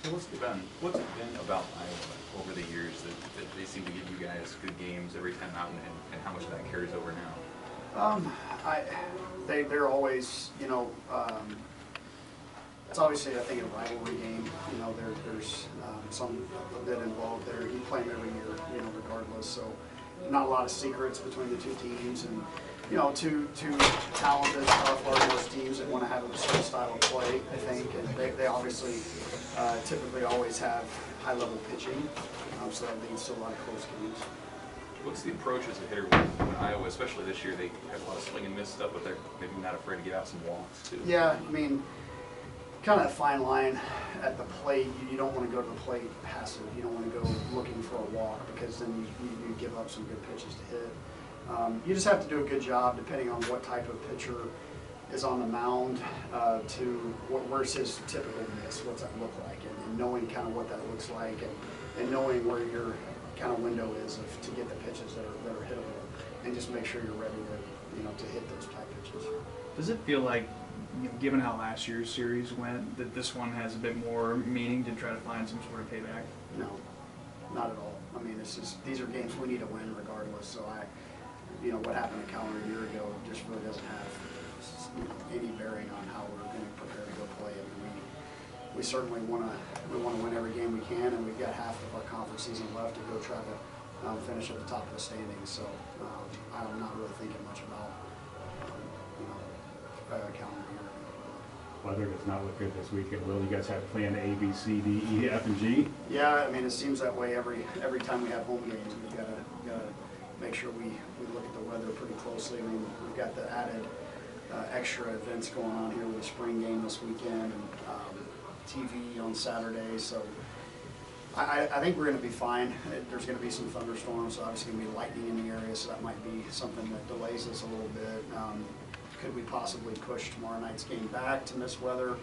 So what's it been about Iowa over the years that they seem to give you guys good games every time out, and how much of that carries over now? They're always, it's obviously, I think, a rivalry game. There's some a bit involved there. You play them every year, regardless. So not a lot of secrets between the two teams, and two talented, tough, hard-nosed teams that want to have a certain style of play, I think, and they obviously typically always have high-level pitching, so that leads to a lot of close games. What's the approach as a hitter when Iowa, especially this year, they have a lot of swing and miss stuff, but they're maybe not afraid to get out some walks too? Yeah, I mean, kind of a fine line at the plate. You don't want to go to the plate passive. You don't want to go looking for a walk, because then you give up some good pitches to hit. You just have to do a good job, depending on what type of pitcher is on the mound, where's his typical miss, what's that look like, and knowing kind of what that looks like, and knowing where your kind of window is to get the pitches that are hittable, and just make sure you're ready to hit those type pitches. Does it feel like, given how last year's series went, that this one has a bit more meaning to try to find some sort of payback? No, not at all. I mean, these are games we need to win regardless. So what happened a calendar year ago just really doesn't have any bearing on how we're going to prepare to go play. I mean, we certainly want to win every game we can, and we've got half of our conference season left to go try to finish at the top of the standings. So I'm not really thinking much about a calendar year. Weather does not look good this weekend. Will you guys have planned A, B, C, D, E, F, and G? Yeah, I mean, it seems that way every time we have home games. We've got to make sure we look at the weather pretty closely. I mean, we've got the added extra events going on here with the spring game this weekend, and TV on Saturday. So I think we're going to be fine. There's going to be some thunderstorms. Obviously, going to be lightning in the area, so that might be something that delays us a little bit. Could we possibly push tomorrow night's game back to miss weather?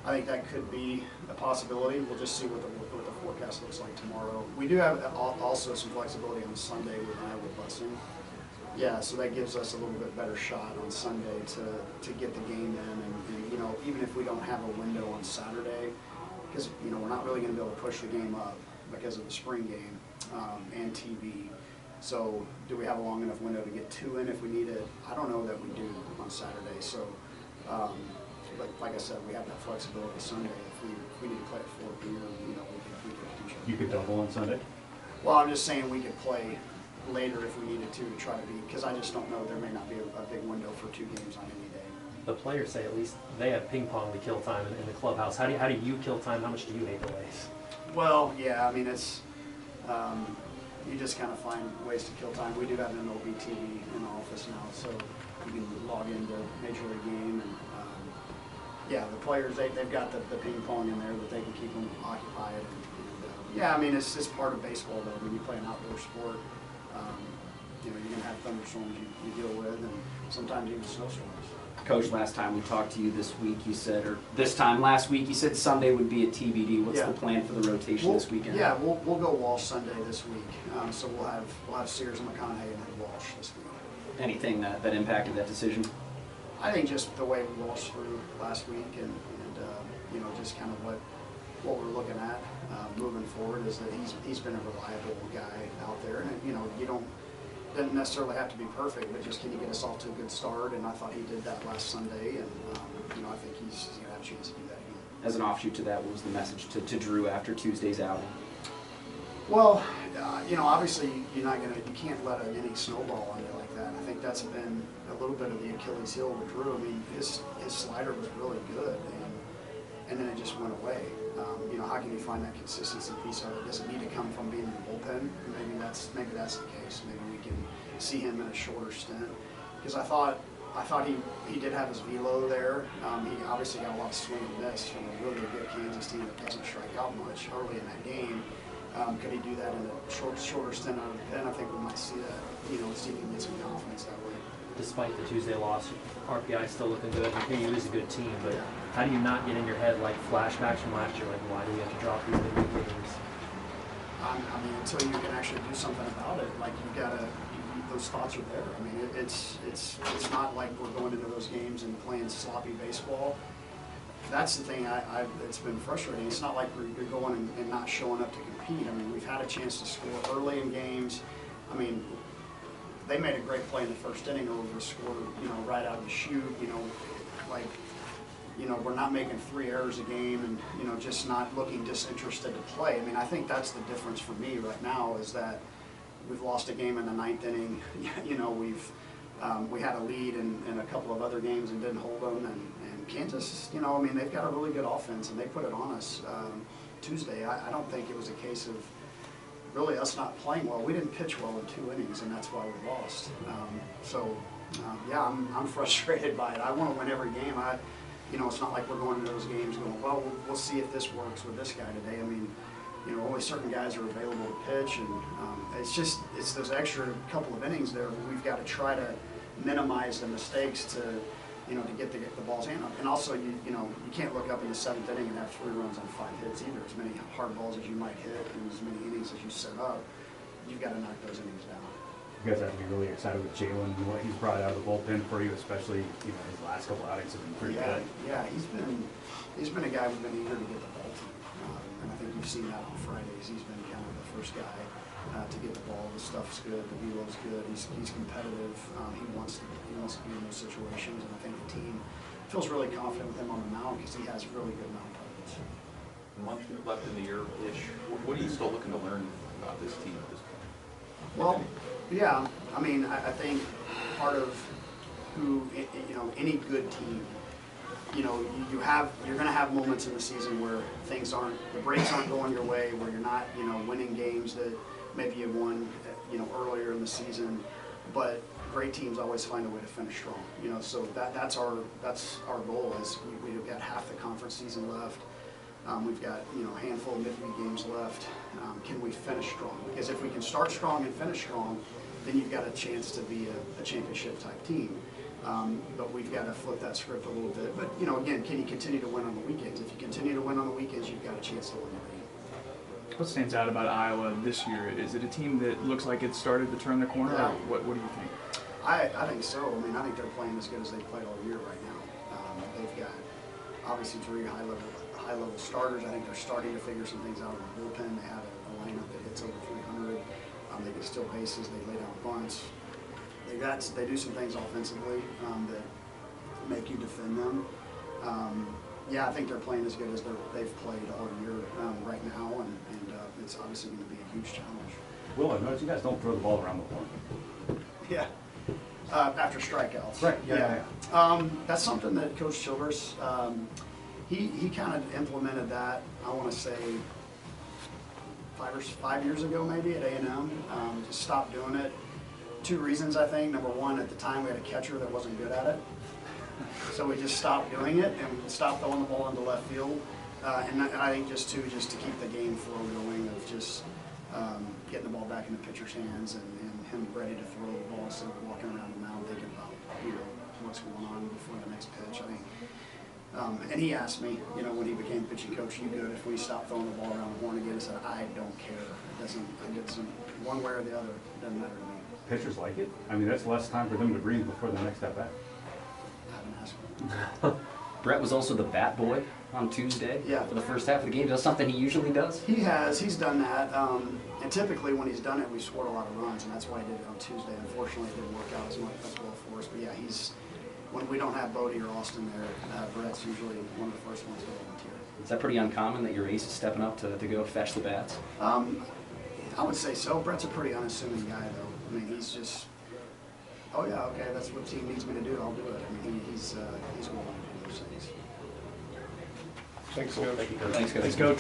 I think that could be a possibility. We'll just see what the forecast looks like tomorrow. We do have also some flexibility on Sunday with Iowa busing. Yeah, so that gives us a little bit better shot on Sunday to get the game in, and even if we don't have a window on Saturday, because we're not really going to be able to push the game up because of the spring game and TV. So do we have a long enough window to get two in if we need it? I don't know that we do on Saturday. So, but like I said, we have that flexibility Sunday. If we need to play at 4 p.m., we could do something. You could double on Sunday? Well, I'm just saying we could play later if we needed to try to be, because I just don't know, there may not be a big window for 2 games on any day. The players say at least they have ping pong to kill time in the clubhouse. How do you kill time? How much do you hate delays? Well, yeah, I mean, it's you just kind of find ways to kill time. We do have an OBTV in the office now, so you can log into Major League Game, and yeah, the players, they've got the ping pong in there that they can keep them occupied. And yeah, I mean, it's just part of baseball, though. When you play an outdoor sport, you're going to have thunderstorms you deal with, and sometimes even snowstorms. Coach, last time we talked to you this week, you said, or this time last week, you said Sunday would be a TBD. What's the plan for the rotation this weekend? Yeah, we'll go Walsh Sunday this week. So we'll have Sears and McConaughey and then Walsh this week. Anything that impacted that decision? I think just the way we walked through last week, and just kind of what we're looking at moving forward is that he's been a reliable guy out there, and you doesn't necessarily have to be perfect, but just can you get us off to a good start? And I thought he did that last Sunday, and I think he's going to have a chance to do that again. As an offshoot to that, what was the message to Drew after Tuesday's outing? Well, obviously you can't let an inning snowball on you like that. I think that's been a little bit of the Achilles heel with Drew. I mean, his slider was really good, and then it just went away. How can you find that consistency piece of it? Does it need to come from being in the bullpen? Maybe that's the case. Maybe we can see him in a shorter stint. Because I thought he did have his velo there. He obviously got a lot of swing and miss from a really good Kansas team that doesn't strike out much early in that game. Could he do that in a shorter stint out of the pen? I think we might see that. See if he can get some confidence that way. Despite the Tuesday loss, RPI still looking good. KU is a good team, but how do you not get in your head like flashbacks from last year? Like, why do we have to drop these midweek games? I mean, until you can actually do something about it, like those thoughts are there. I mean, it's not like we're going into those games and playing sloppy baseball. that's the thing it's been frustrating. It's not like you're going and not showing up to compete. I mean, we've had a chance to score early in games. I mean, they made a great play in the first inning over the score, right out of the chute, we're not making 3 errors a game and, just not looking disinterested to play. I mean, I think that's the difference for me right now is that we've lost a game in the 9th inning. We had a lead in a couple of other games and didn't hold them. And Kansas, they've got a really good offense and they put it on us Tuesday. I don't think it was a case of really us not playing well. We didn't pitch well in 2 innings and that's why we lost. Yeah, I'm frustrated by it. I want to win every game. It's not like we're going into those games going, well, we'll see if this works with this guy today. I mean, only certain guys are available to pitch, and it's those extra couple of innings there where we've got to try to minimize the mistakes to get the balls in. And also, you can't look up in the 7th inning and have 3 runs on 5 hits either. As many hard balls as you might hit and as many innings as you set up, you've got to knock those innings down. You guys have to be really excited with Jalen and what he's brought out of the bullpen for you, especially his last couple outings have been pretty good. Yeah, he's been a guy we've been eager to get the ball to, and I think you've seen that on Fridays. He's been kind of the first guy to get the ball. The stuff's good, the velo's good. He's competitive. He wants to be in those situations, and I think the team feels really confident with him on the mound because he has really good mound presence. A month left in the year-ish. What are you still looking to learn about this team at this point? Well, yeah, I think part of any good team, you're going to have moments in the season where the breaks aren't going your way, where you're not, winning games that maybe you won, earlier in the season, but great teams always find a way to finish strong, so that's our goal is we've got half the conference season left. We've got a handful of midweek games left. Can we finish strong? Because if we can start strong and finish strong, then you've got a chance to be a championship type team. But we've got to flip that script a little bit. But again, can you continue to win on the weekends? If you continue to win on the weekends, you've got a chance to win the game. What stands out about Iowa this year? Is it a team that looks like it's started to turn the corner? Yeah. Or what do you think? I think so. I think they're playing as good as they've played all year right now. They've got obviously 3 high-level starters. I think they're starting to figure some things out in the bullpen. They have a lineup that hits over 300. They get steal bases. They lay down bunts. They do some things offensively that make you defend them. Yeah, I think they're playing as good as they've played all year right now, and it's obviously going to be a huge challenge. Will, I noticed you guys don't throw the ball around the horn. Yeah. After strikeouts. Right. Yeah. That's something that Coach Childress, he kind of implemented that, I want to say, 5 years ago maybe at A&M. Just stopped doing it. 2 reasons, I think. Number one, at the time we had a catcher that wasn't good at it. So we just stopped doing it and stopped throwing the ball into left field. And I think just to keep the game flow going of just getting the ball back in the pitcher's hands and him ready to throw the ball instead of walking around the mound thinking about what's going on before the next pitch. I think. And he asked me, when he became pitching coach, you good if we stop throwing the ball around the horn again? I said, I don't care. It doesn't one way or the other, it doesn't matter to me. Pitchers like it? That's less time for them to breathe before the next at-bat. I haven't asked him. Brett was also the bat boy on Tuesday for the first half of the game. Is that something he usually does? He has. He's done that. And typically when he's done it, we've scored a lot of runs, and that's why he did it on Tuesday. Unfortunately, it didn't work out as well for us. But yeah, when we don't have Bodie or Austin there, Brett's usually one of the first ones to volunteer. Is that pretty uncommon that your ace is stepping up to go fetch the bats? I would say so. Brett's a pretty unassuming guy, though. He's just, oh yeah, okay, that's what the team needs me to do. I'll do it. He's willing to do those things. Thanks, Coach. Thanks, Coach. Thanks, Coach.